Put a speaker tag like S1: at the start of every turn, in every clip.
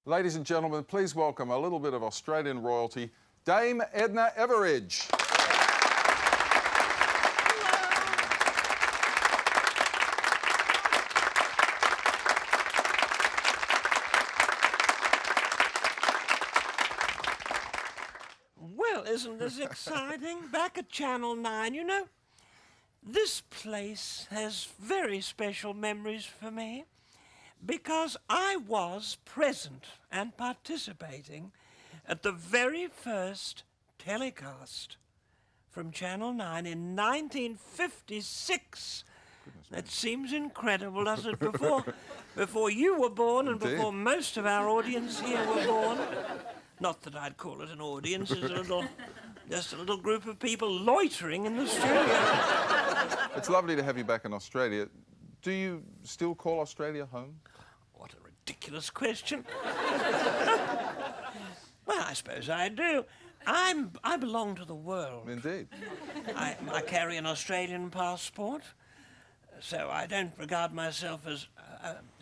S1: Ladies and gentlemen, please welcome a little bit of Australian royalty, Dame Edna Everage.
S2: Well, isn't this exciting? Back at Channel 9, you know, this place has very special memories for me because I was present and participating at the very first telecast from Channel 9 in 1956. That seems incredible, doesn't it? Before you were born and
S1: Indeed.
S2: before most of our audience here were born. Not that I'd call it an audience, it's just a little group of people loitering in the studio.
S1: It's lovely to have you back in Australia. Do you still call Australia home?
S2: What a ridiculous question. Well, I suppose I do. I belong to the world.
S1: Indeed.
S2: I carry an Australian passport, so I don't regard myself as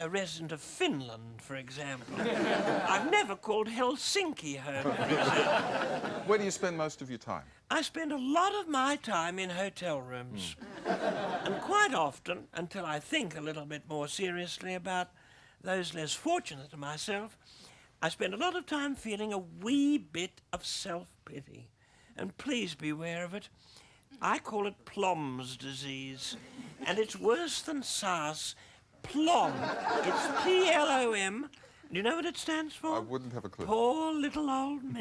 S2: a resident of Finland, for example. I've never called Helsinki home, for example.
S1: Where do you spend most of your time?
S2: I spend a lot of my time in hotel rooms. And quite often, until I think a little bit more seriously about those less fortunate than myself, I spend a lot of time feeling a wee bit of self-pity. And please beware of it. I call it Plom's disease. And it's worse than SARS. Plom. It's P-L-O-M. Do you know what it stands for?
S1: I wouldn't have a clue.
S2: Poor little old me.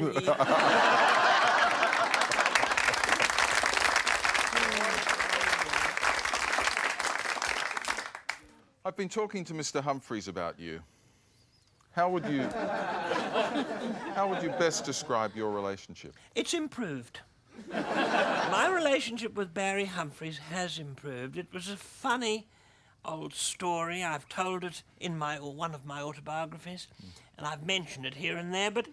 S1: I've been talking to Mr. Humphreys about you. How would you best describe your relationship?
S2: It's improved. My relationship with Barry Humphreys has improved. It was a funny old story. I've told it in one of my autobiographies, and I've mentioned it here and there, but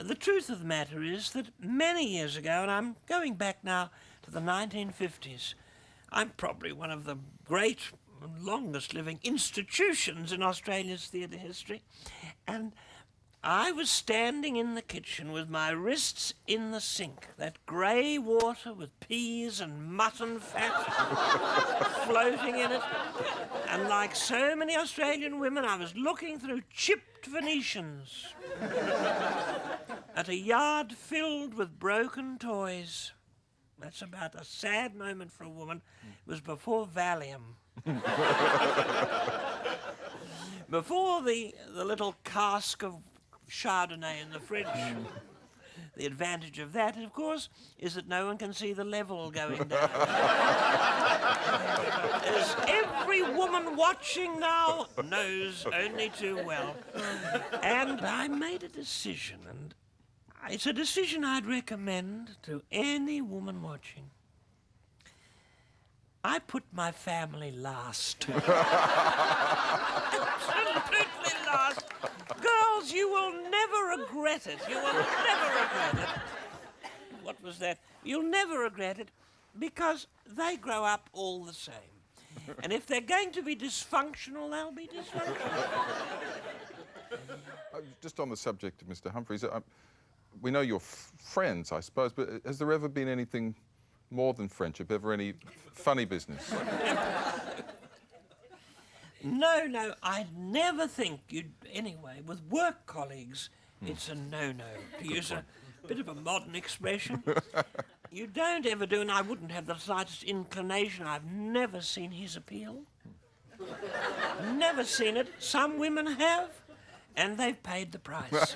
S2: the truth of the matter is that many years ago, and I'm going back now to the 1950s, I'm probably one of the great and longest living institutions in Australia's theatre history, and I was standing in the kitchen with my wrists in the sink, that grey water with peas and mutton fat floating in it. And like so many Australian women, I was looking through chipped Venetians at a yard filled with broken toys. That's about a sad moment for a woman. It was before Valium. Before the little cask of Chardonnay in the fridge. The advantage of that, of course, is that no one can see the level going down. As every woman watching now knows only too well. And I made a decision, and it's a decision I'd recommend to any woman watching. I put my family last. Absolutely last. Girls, you will never regret it. You will never regret it. What was that? You'll never regret it because they grow up all the same. And if they're going to be dysfunctional, they'll be dysfunctional.
S1: Just on the subject of Mr. Humphreys, we know you're friends, I suppose, but has there ever been anything more than friendship, ever any funny business?
S2: No, I'd never think you'd... Anyway, with work colleagues, it's a no-no. To use a bit of a modern expression. You don't ever do, and I wouldn't have the slightest inclination. I've never seen his appeal. Never seen it. Some women have, and they've paid the price.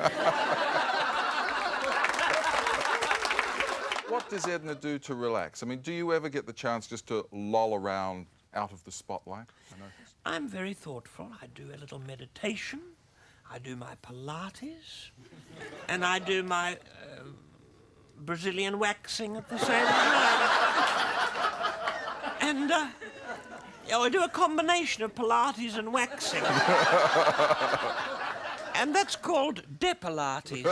S1: What does Edna do to relax? I mean, do you ever get the chance just to loll around out of the spotlight?
S2: I'm very thoughtful. I do a little meditation. I do my Pilates. And I do my Brazilian waxing at the same time. And I do a combination of Pilates and waxing. And that's called Depilates.